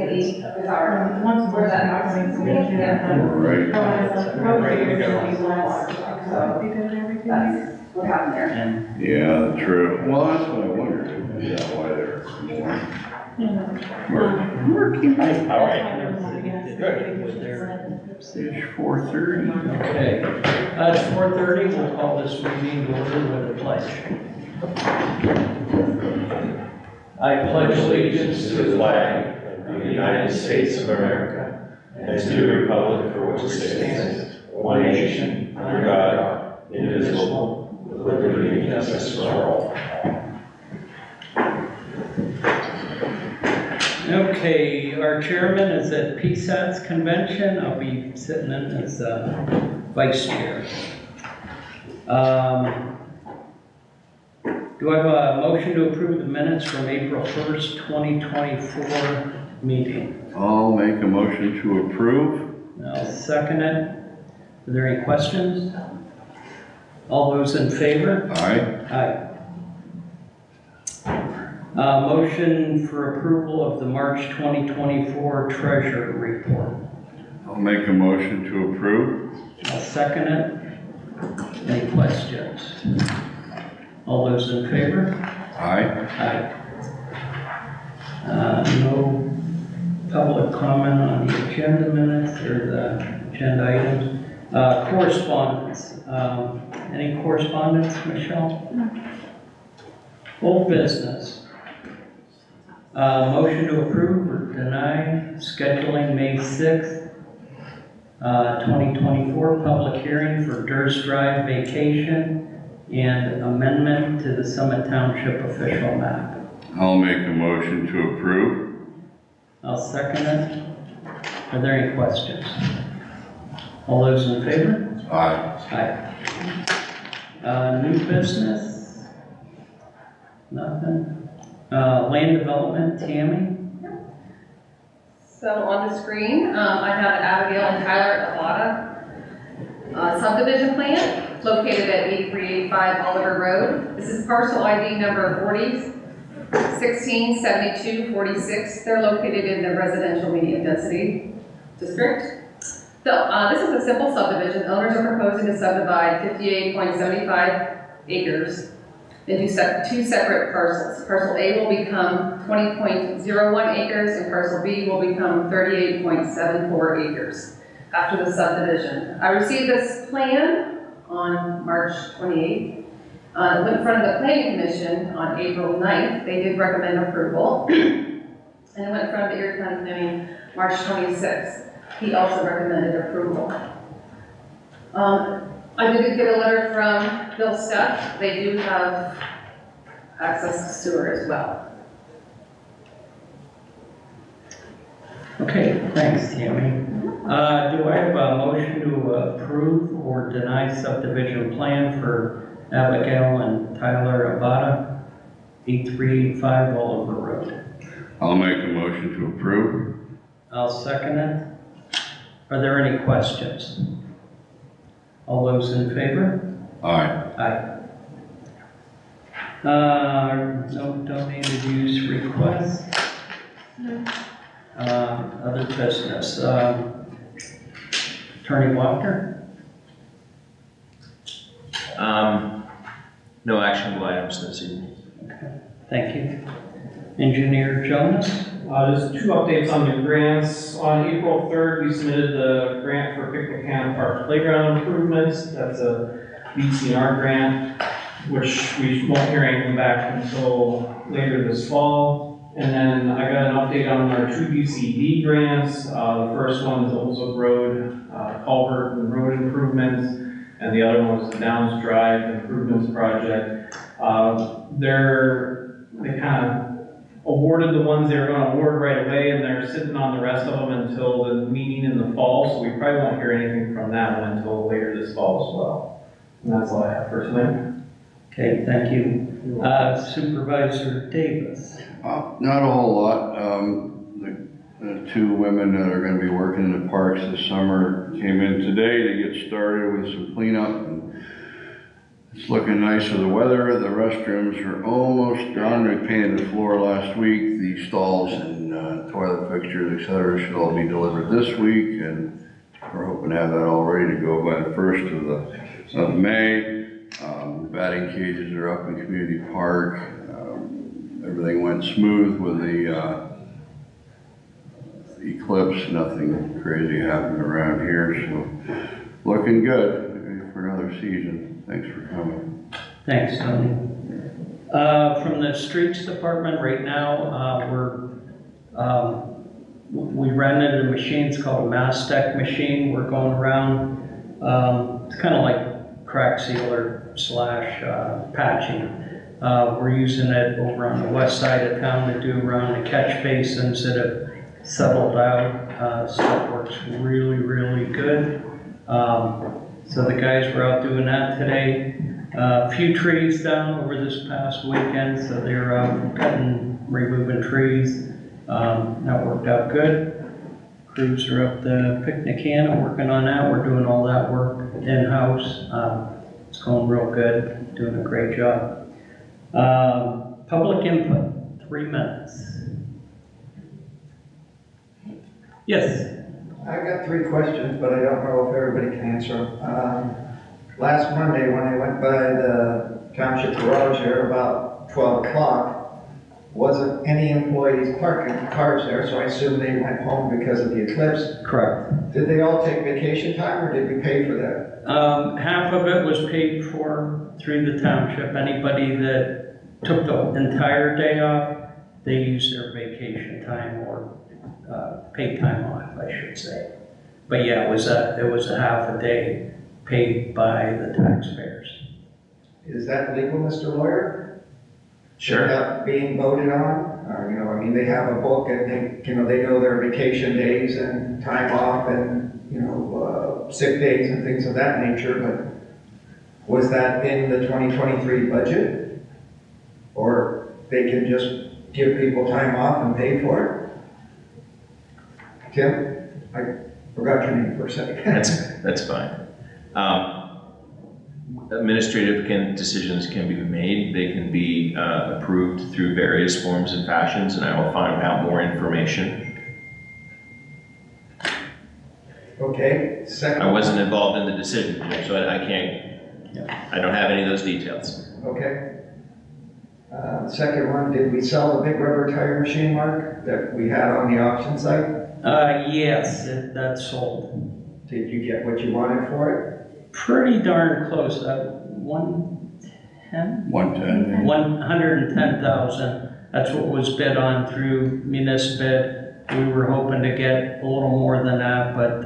Lately, is our, Once where that house is. Right. That's what happened there. Yeah, true. Well, that's what I wondered, is that why they're. All right. Good. Page 430. Okay, it's 4:30, we'll call this meeting to order with a pledge. I pledge allegiance To the flag of the United States of America and to the republic for which it stands, one nation, under God, indivisible, with liberty and justice for all. Okay, our chairman is at PSAT's convention. I'll be sitting in as vice chair. Do I have a motion to approve the minutes from April 1st, 2024 meeting? I'll make a motion to approve. I'll second it. Are there any questions? All those in favor? Aye. Aye. Motion for approval of the March 2024 treasurer report. I'll make a motion to approve. I'll second it. Any questions? All those in favor? Aye. Aye. No public comment on the agenda minutes or the agenda items. Correspondence. Any correspondence, Michelle? No. Old business. Motion to approve or deny scheduling May 6th, 2024 public hearing for Durst Drive vacation and amendment to the Summit Township official map. I'll make a motion to approve. I'll second it. Are there any questions? All those in favor? Aye. Aye. New business? Nothing? Land development, Tammy? So on the screen, I have Abigail and Tyler Avada subdivision plan located at 8385 Oliver Road. This is parcel ID number 40167246. They're located in the residential medium density district. So this is a simple subdivision. Owners are proposing to subdivide 58.75 acres into two separate parcels. Parcel A will become 20.01 acres and parcel B will become 38.74 acres after the subdivision. I received this plan on March 28th. It went in front of the Planning Commission on April 9th. They did recommend approval. And it went in front of the Erie County Planning March 26th. He also recommended approval. I did get a letter from Bill Steff. They do have access to sewer as well. Okay, thanks, Tammy. Do I have a motion to approve or deny subdivision plan for Abigail and Tyler Avada, 8385 Oliver Road? I'll make a motion to approve. I'll second it. Are there any questions? All those in favor? Aye. No donated use requests? No. Other business. Attorney Walker? No actionable items this evening. Okay, thank you. Engineer Jonas? Just two updates on the grants. On April 3rd, we submitted the grant for Picnic Cannon Park playground improvements. That's a BCNR grant, which we won't hear anything back until later this fall. And then I got an update on our two BCD grants. The first one is Oldswood Road culvert and road improvements, and the other one was the Downs Drive Improvements Project. They kind of awarded the ones they were going to award right away, and they're sitting on the rest of them until the meeting in the fall, so we probably won't hear anything from that one until later this fall as well. And that's all I have for tonight. Okay, thank you. Supervisor Davis? Not a whole lot. The two women that are going to be working in the parks this summer came in today to get started with some cleanup. And It's looking nice with the weather. The restrooms are almost done. We painted the floor last week. The stalls and toilet fixtures, et cetera, should all be delivered this week, and we're hoping to have that all ready to go by the 1st of May. Batting cages are up in Community Park. Everything went smooth with the eclipse. Nothing crazy happened around here, so looking good. Ready for another season. Thanks for coming. Thanks, Tony. From the streets department right now, we rented a machine. It's called a Mastec machine. We're going around. It's kind of like crack sealer / patching. We're using it over on the west side of town to do around the catch basins that have settled out. Stuff works really, really good. So the guys were out doing that today. A few trees down over this past weekend, so they were out cutting, removing trees. That worked out good. Crews are up the picnic can and working on that. We're doing all that work in-house. It's going real good, doing a great job. Public input, 3 minutes. Yes. I've got 3 questions, but I don't know if everybody can answer them. Last Monday, when I went by the township garage there about 12 o'clock, wasn't any employees parking cars there, so I assume they went home because of the eclipse. Correct. Did they all take vacation time, or did we pay for that? Half of it was paid for through the township. Anybody that took the entire day off, they used their vacation time or paid time off, I should say. But yeah, it was a half a day paid by the taxpayers. Is that legal, Mr. Lawyer? Sure. Without being voted on? I mean, they have a book and they know their vacation days and time off and, sick days and things of that nature, but was that in the 2023 budget? Or they can just give people time off and pay for it? Tim, I forgot your name for a second. That's fine. Administrative decisions can be made. They can be approved through various forms and fashions, and I will find out more information. Okay, second. I wasn't involved in the decision, Jim, so I can't, I don't have any of those details. Okay. Second one, did we sell the big rubber tire machine, Mark, that we had on the auction site? Yes, that's sold. Did you get what you wanted for it? Pretty darn close. 110? 110. 110,000. That's what was bid on through municipal. We were hoping to get a little more than that, but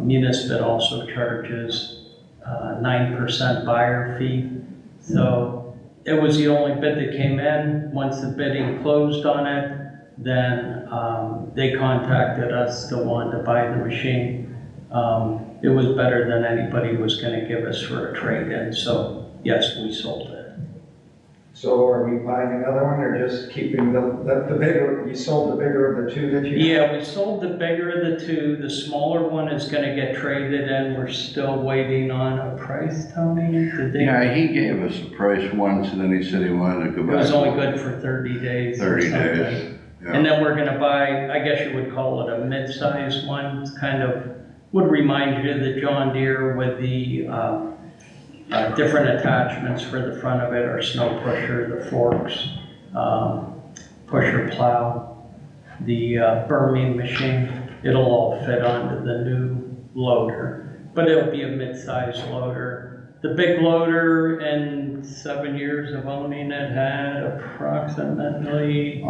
municipal also charges 9% buyer fee. So it was the only bid that came in. Once the bidding closed on it, then they contacted us, still wanted to buy the machine. It was better than anybody was going to give us for a trade-in, so yes, we sold it. So are we buying another one, or just keeping the bigger, you sold the bigger of the two that you? Yeah, we sold the bigger of the two. The smaller one is going to get traded in. We're still waiting on a price, Tony. Did they? Yeah, he gave us a price once, and then he said he wanted to go back. It was only good for 30 days. 30 days. Yeah. And then we're going to buy, I guess you would call it a mid-sized one. It's kind of, would remind you of the John Deere with the different attachments for the front of it, our snow pusher, the forks, pusher plow, the burning machine. It'll all fit onto the new loader, but it'll be a mid-sized loader. The big loader, in 7 years of owning it, had approximately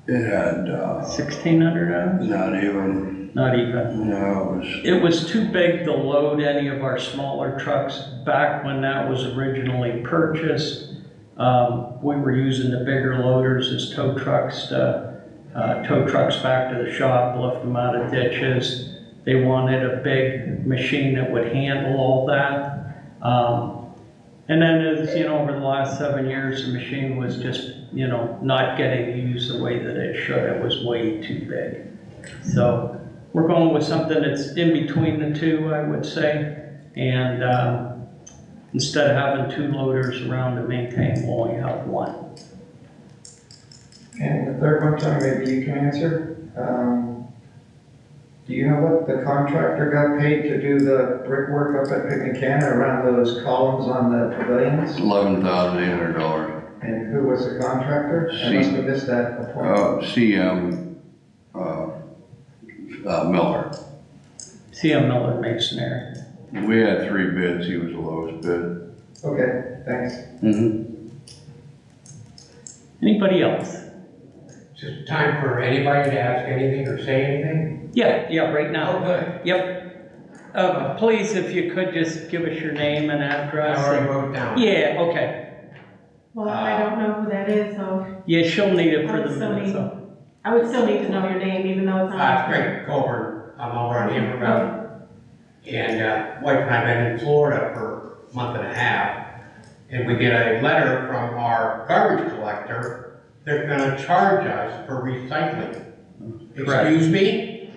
It had 1,600 hours? not even. Not even. No, It was too big to load any of our smaller trucks back when that was originally purchased. We were using the bigger loaders as tow trucks to tow trucks back to the shop, lift them out of ditches. They wanted a big machine that would handle all that. And then as over the last 7 years, the machine was just, not getting used the way that it should. It was way too big. So we're going with something that's in between the two, I would say. And Instead of having 2 loaders around to maintain, we'll only have 1. And the third one, Tony, maybe you can answer. Do you know what the contractor got paid to do the brickwork up at Picnicana around those columns on the pavilions? $11,800. And who was the contractor? I must have missed that appointment. CM, Miller. CM Miller Masonry. We had 3 bids, he was the lowest bid. Okay, thanks. Anybody else? Just time for anybody to ask anything or say anything? Yeah, right Oh, now. good. Yep. Please, if you could just give us your name and I address. already wrote down. Yeah, okay. Well, I don't know who that is, so Yeah, she'll need it for I the would still minute, need, so. I would still need to know your name, even though it's on. Great, Colburn. I'm over on Hammer Road. And wife and I have been in Florida for a month and a half. And we get a letter from our garbage collector. They're gonna charge us for recycling. Correct. Excuse me?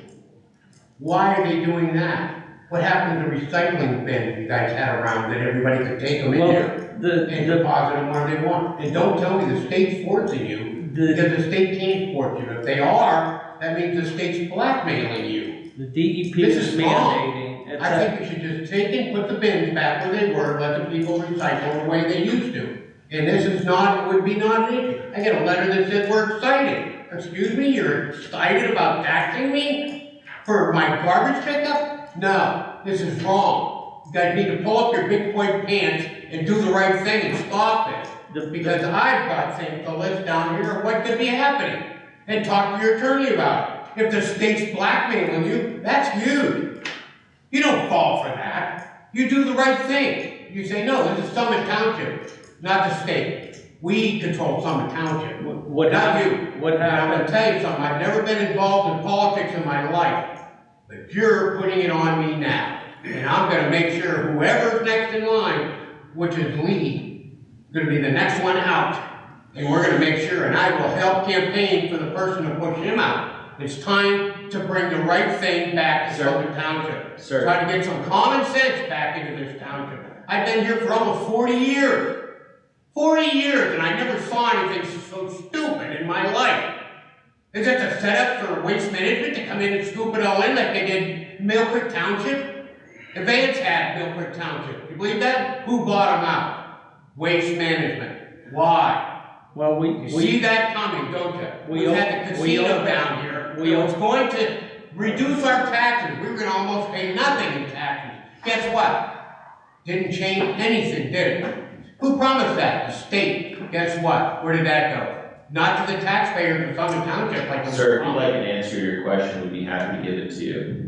Why are they doing that? What happened to recycling bins you guys had around that everybody could take them in Well, there? And deposit them where they want. And don't tell me the state's forcing you, because the state can't force you. If they are, that means the state's blackmailing you. The DEP This is is wrong. mandating. It's I think we should just take and put the bins back where they were, let the people recycle the way they used to. And this is not, it would be not an issue. I get a letter that says we're excited. Excuse me, you're excited about taxing me for my garbage pickup? No, this is wrong. You guys need to pull up your big boy pants and do the right thing and stop this. Because I've got things to list down here of what could be happening. And talk to your attorney about it. If the state's blackmailing you, that's huge. You don't fall for that. You do the right thing. You say, no, this is Summit Township, not the state. We control Summit Township, What not happened? you. What And I'm gonna happened? tell you something, I've never been involved in politics in my life, but you're putting it on me now. And I'm gonna make sure whoever's next in line, which is Lee, gonna be the next one out. And we're gonna make sure, and I will help campaign for the person to push him out. It's time to bring the right thing back to Summit Township. Sir. Try to get some common sense back into this township. I've been here for almost 40 years. 40 years, and I never saw anything so stupid in my life. Is that a setup for waste management to come in and scoop it all in like they did Mill Creek Township? Advance had Mill Creek Township. You believe that? Who bought them out? Waste management. Why? Well, You see that coming, don't you? we We had the casino opened- down here. we It was going to reduce our taxes. We were gonna almost pay nothing in taxes. Guess what? Didn't change anything, did it? Who promised that? The state. Guess what? Where did that go? Not to the taxpayers of Summit Township like it was Sir, if you'd promised. like an answer to your question, we'd be happy to give it to you.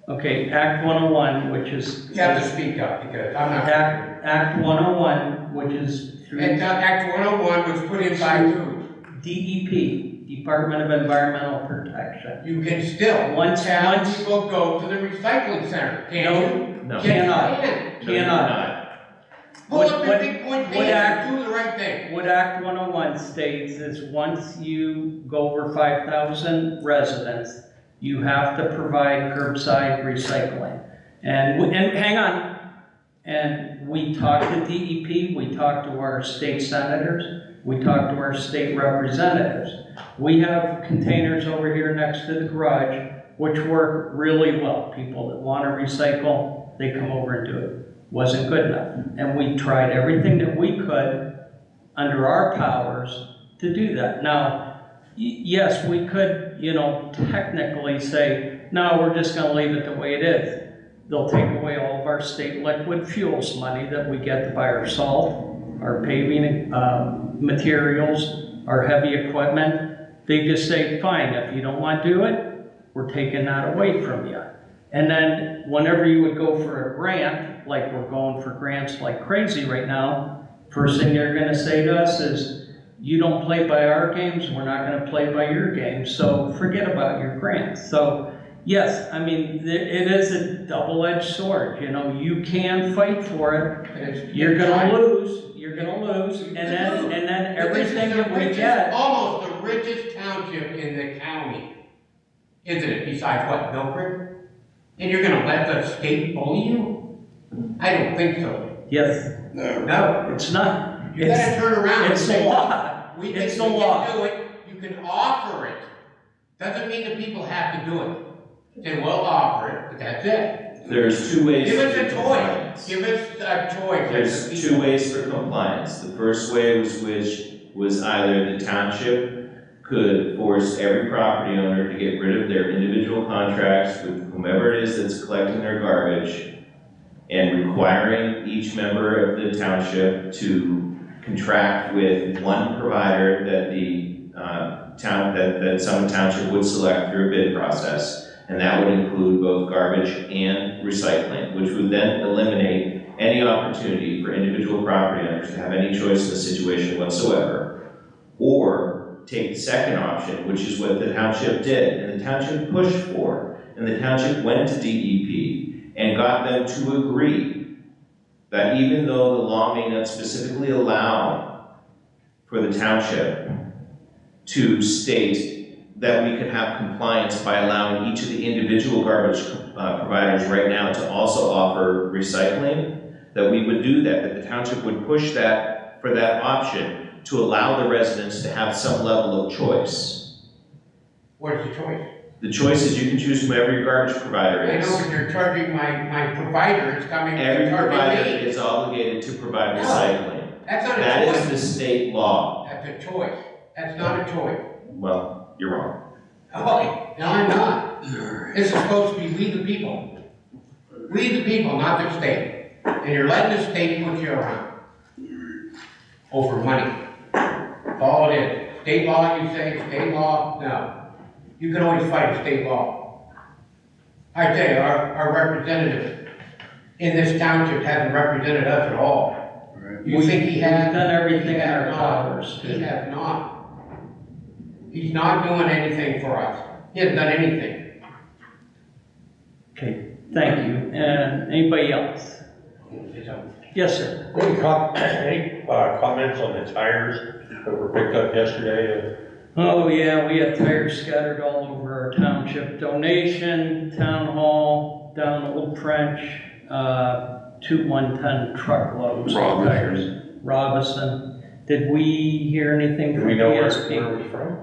Okay, Act 101, which is. You have to speak up because I'm not. Act 101, which is through And Act 101 was put in by who? DEP, Department of Environmental Protection. You can still Once- have people go to the recycling center, can't you? No. Yes, you Cannot. can. No, you're Cannot. not. Pull up your What- big point what pants act- and do the right thing. What Act 101 states is once you go over 5,000 residents, you have to provide curbside recycling. And hang on, and we talked to DEP, we talked to our state senators, we talked to our state representatives. We have containers over here next to the garage, which work really well. People that want to recycle, they come over and do it. Wasn't good enough. And we tried everything that we could under our powers to do that. Now, yes, we could, technically say, no, we're just gonna leave it the way it is. They'll take away all of our state liquid fuels money that we get to buy our salt, our paving materials, our heavy equipment. They just say, fine, if you don't want to do it, we're taking that away from you. And then whenever you would go for a grant, like we're going for grants like crazy right now, first thing they're gonna say to us is, you don't play by our games, we're not gonna play by your games, so forget about your grants. So yes, I mean, it is a double-edged sword, you can fight for it, And it's- you're gonna lose, and then everything that we get. Almost the richest township in the county. Isn't it? Besides what, Mill Creek? And you're gonna let the state bully you? I don't think so. Yes, No. No. it's not. You gotta turn around and It's the say, law. we can, It's we the law. can do it, you can offer it. Doesn't mean that people have to do it. They will offer it, but that's it. There's two ways. Give us to a compliance. choice, give us a choice. There's two ways for compliance. The first way was either the township could force every property owner to get rid of their individual contracts with whomever it is that's collecting their garbage, and requiring each member of the township to contract with one provider that the that some township would select through a bid process. And that would include both garbage and recycling, which would then eliminate any opportunity for individual property owners to have any choice in the situation whatsoever. Or take the second option, which is what the township did, and the township pushed for, and the township went to DEP and got them to agree that even though the law may not specifically allow for the township to state that we could have compliance by allowing each of the individual garbage providers right now to also offer recycling, that we would do that, that the township would push that for that option to allow the residents to have some level of choice. What's the choice? The choice is you can choose whoever your garbage provider I is. know, but you're charging my provider, it's coming, Every you're provider charging me. is obligated to provide No. recycling. That's not a That is choice. the state law. That's a choice. That's not a choice. Well, you're wrong. Oh, no, I'm not. This is supposed to be we the people. We the people, not the state. And you're letting the state put you around. Over money. That's all it is. State law, you say, state law, no. You can always fight a state law. I tell you, our representative in this township hasn't represented us at all. You think he has? We've done everything He in has our not. powers He to. has not. He's not doing anything for us. He hasn't done anything. Okay, thank you. And anybody else? Yes, sir. Any comments on the tires that were picked up yesterday? Oh, yeah, we had tires scattered all over our township. Donation, town hall, down Old French, 2 1-ton truckloads of Robinson. tires. Robinson. Did we hear anything Do from we know where PSP? it was from?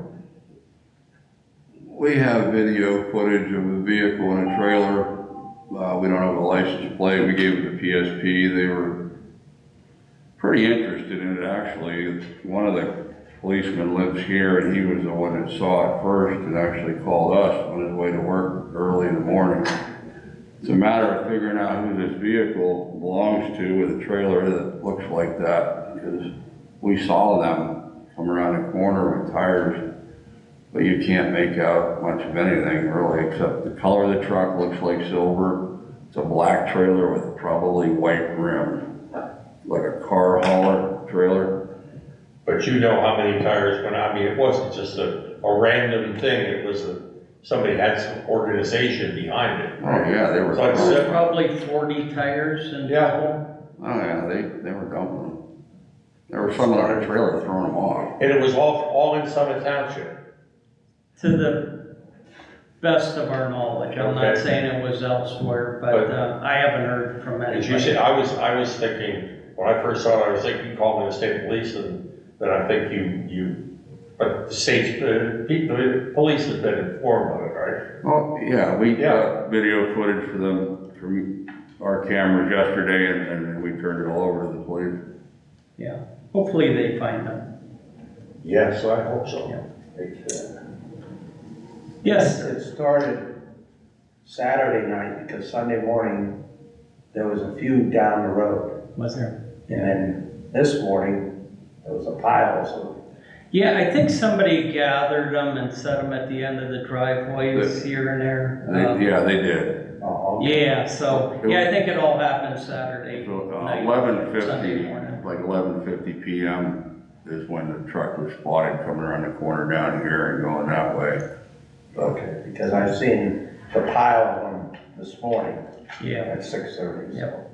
We have video footage of a vehicle in a trailer. We don't have a license plate. We gave it to PSP. They were pretty interested in it, actually. One of the policemen lives here, and he was the one that saw it first and actually called us on his way to work early in the morning. It's a matter of figuring out who this vehicle belongs to with a trailer that looks like that, because we saw them come around the corner with tires, but you can't make out much of anything really, except the color of the truck looks like silver. It's a black trailer with probably white rim, like a car hauler trailer. But you know how many tires went out. I mean, it wasn't just a random thing. It was somebody had some organization behind it. Oh yeah, they were. So I said- Probably 40 tires in Yeah. total. Oh yeah, they were dumping them. There was someone on a trailer throwing them off. And it was all in Summit Township. To the best of our knowledge. I'm not Okay. saying it was elsewhere, but I haven't heard from As you anybody. said, I was thinking, when I first saw it, I was thinking you called me the state police, and then I think but the state's, the police have been informed of it, right? Oh, yeah, we Yeah. got video footage for them from our cameras yesterday, and we turned it all over to the police. Yeah, hopefully they find them. Yes, I hope so. Yeah. Yes, It started Saturday night because Sunday morning, there was a few down the road. was there? And then this morning, there was a pile, so. Yeah, I think somebody gathered them and set them at the end of the driveways here and there. Yeah, they did. Yeah, so, yeah, I think it all happened Saturday So night, 11:50, Sunday morning. like 11:50 p.m. is when the truck was spotted coming around the corner down here and going that way. Okay, because I've seen the pile of them this morning Yeah. at 6:30. Yep.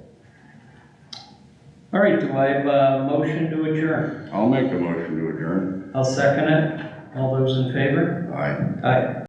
All right, do I have a motion to adjourn? I'll make a motion to adjourn. I'll second it. All those in favor? Aye. Aye.